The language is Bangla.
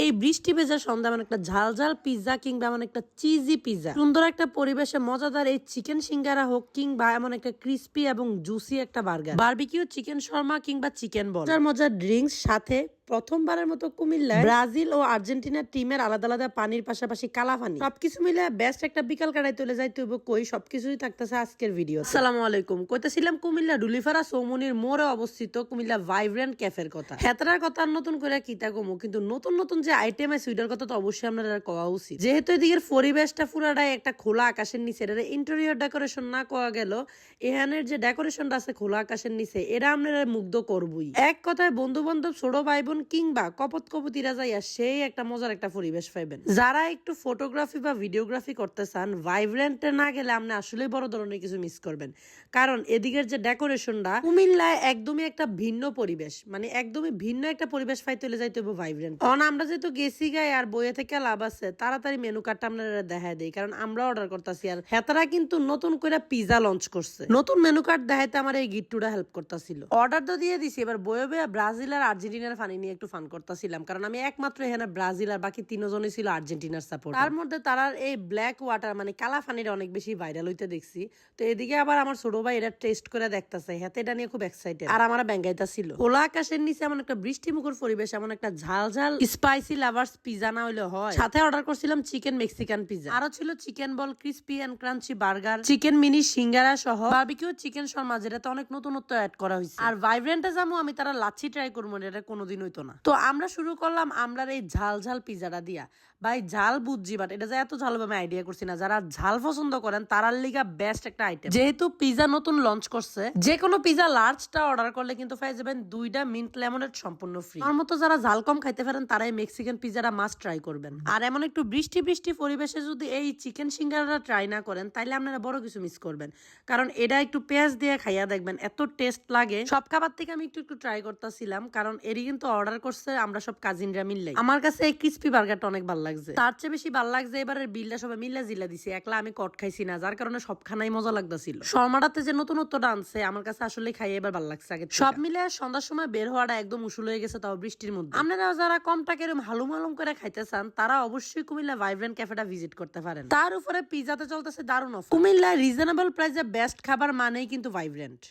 এই বৃষ্টি ভেজা সন্ধ্যা এমন একটা ঝাল ঝাল পিৎজা কিংবা এমন একটা চিজি পিৎজা, সুন্দর একটা পরিবেশে মজাদার এই চিকেন সিঙ্গারা হোক কিংবা এমন একটা ক্রিস্পি এবং জুসি একটা বার্গার, বারবিকিউ চিকেন শর্মা কিংবা চিকেন বল, মজার ড্রিঙ্কস সাথে প্রথমবারের মতো কুমিল্লায় ব্রাজিল ও আর্জেন্টিনার টিমের আলাদা আলাদা পানির পাশাপাশি কালাপানি, সবকিছু মিলে বেস্ট একটা বিকাল কাটাই চলে যাইতে হবে। কই সবকিছুই থাকতেছে আজকের ভিডিও। আসসালামু আলাইকুম। কইতেছিলাম কুমিল্লা ডুলিফারা চৌমুনির মোড়ে অবস্থিত কুমিল্লা ভাইব্রেন্ট ক্যাফের কথা। হেতারার কথা নতুন করে কিতা কমু, কিন্তু নতুন নতুন যে আইটেম আছে ওইটার কথা তো অবশ্যই আপনারা কোয়া উচিত। যেহেতু এদিকের পরিবেশটা পুরাটাই একটা খোলা আকাশের নিচে, এটা ইন্টেরিয়র ডেকোরেশন না কোয়া গেল, এখানের যে ডেকোরেশনটা আছে খোলা আকাশের নিচে, এটা আপনারা মুগ্ধ করবই। এক কথায় বন্ধু বান্ধব ছোট ভাই বোন কিংবা কপত কপতিরা যাইয়া সেই একটা মজার একটা পরিবেশ পাইবেন। যারা একটু ফটোগ্রাফি বা ভিডিওগ্রাফি করতে চান, ভাইব্রেন্টে না গেলে আপনি আসলে বড় ধরনের কিছু মিস করবেন। কারণ এদিকের যে ডেকোরেশনটা কুমিল্লায় একদমই একটা ভিন্ন পরিবেশ, মানে একদমই ভিন্ন একটা পরিবেশ পাই তুলে যাইতে হবে ভাইব্রেন্ট। কারণ আমরা যেহেতু গেছি গায়ে আর বইয়ে থেকে লাভ আছে, তাড়াতাড়ি মেনু কার্ডটা আপনারা দেখায় দেই, কারণ আমরা অর্ডার করতেছি। আর হেতারা কিন্তু নতুন করে পিজা লঞ্চ করছে, নতুন মেনু কার্ড দেখাইতে আমার এই গিট্টুটা হেল্প করতেছিল। অর্ডার তো দিয়ে দিছি, এবার বয়ে বয়ে ব্রাজিল আর আর্জেন্টিনার ফানি নিয়ে একটু ফান করতেছিলাম, কারণ আমি একমাত্র এখানে ব্রাজিল আর বাকি তিনজনই ছিল আর্জেন্টিনার সাপোর্ট। তার মধ্যে তারার এই ব্ল্যাক ওয়াটার মানে কালা ফানিটা অনেক বেশি ভাইরাল হইতে দেখছি। তো এদিকে আবার আমার ছোট ভাই এটা টেস্ট করে দেখতেছে, হাতে এটা নিয়ে খুব এক্সাইটেড। আর আমার ব্যাঙ্গাইতা ছিল খোলা আকাশের নিচে এমন একটা বৃষ্টি মুখর পরিবেশ, এমন একটা ঝাল ঝাল স্পাইসি লাভার্স পিজা না হইলে হয়। সাথে অর্ডার করছিলাম চিকেন মেক্সিকান পিজা, আরো ছিল chicken ball, crispy and crunchy burger, chicken mini সিঙ্গারা সহ বারবিকিউ চিকেন শর্মা, যেটাতে অনেক নতুনত্ব অ্যাড করা হয়েছে। আর ভাইব্রেন্টে যাবো আমি, তারা লাচ্ছি ট্রাই করবো, এটা কোনোদিন হইতো না। তো আমরা শুরু করলাম আমরার এই ঝাল ঝাল পিজাটা দিয়া। ভাই ঝাল বুঝছি, বাট এটা যে এত ঝাল হবে আমি আইডিয়া করছি না। যারা ঝাল পছন্দ করেন তারার লিগা বেস্ট একটা আইটেম। যেহেতু পিজা নতুন লঞ্চ করছে, যে কোনো পিজা লার্জটা অর্ডার করলে কিন্তু পাই যাবেন 2টা মিন্ট লেমনেড সম্পূর্ণ ফ্রি। আমার মতো যারা ঝাল কম খাইতে পারেন তারাই মেক্সিকান পিজাটা মাস্ট ট্রাই করবেন। আর এমন একটু বৃষ্টি বৃষ্টি পরিবেশে যদি এই চিকেন সিঙ্গারাটা ট্রাই না করেন, তাইলে আপনারা বড় কিছু মিস করবেন। কারণ এটা একটু পেঁয়াজ দিয়ে খাইয়া দেখবেন, এত টেস্ট লাগে। সব খাবার থেকে আমি একটু একটু ট্রাই করতেছিলাম, কারণ এরই কিন্তু অর্ডার করছে আমরা সব কাজিনরা মিললে। আমার কাছে এই ক্রিস্পি বার্গারটা অনেক ভালো লাগছে, তার চেয়ে বেশি ভালো লাগছে এবারের বিলটা সবাই মিল্লা জিল্লা দিছি, একলা আমি কট খাইছি না, যার কারণে সব খানাই মজা লাগতেছিল। শর্মাটাতে যে নতুনত্বটা আনছে আমার কাছে আসলে খাইয়ে এবার ভালো লাগছে। আগে সব মিলে সন্ধ্যার সময় বের হওয়াটা একদম উসুল হয়ে গেছে, তাও বৃষ্টির মধ্যে। আপনারা যারা কম টাকা এরকম হালুম হালুম করে খাইতে চান, তারা অবশ্যই কুমিল্লা ভাইব্রেন্ট ক্যাফেটা ভিজিট করতে পারেন। তার উপরে পিজাতে চলতেছে দারুণ অফার। কুমিল্লা রিজনেবল প্রাইসে বেস্ট খাবার মানেই কিন্তু ভাইব্রেন্ট।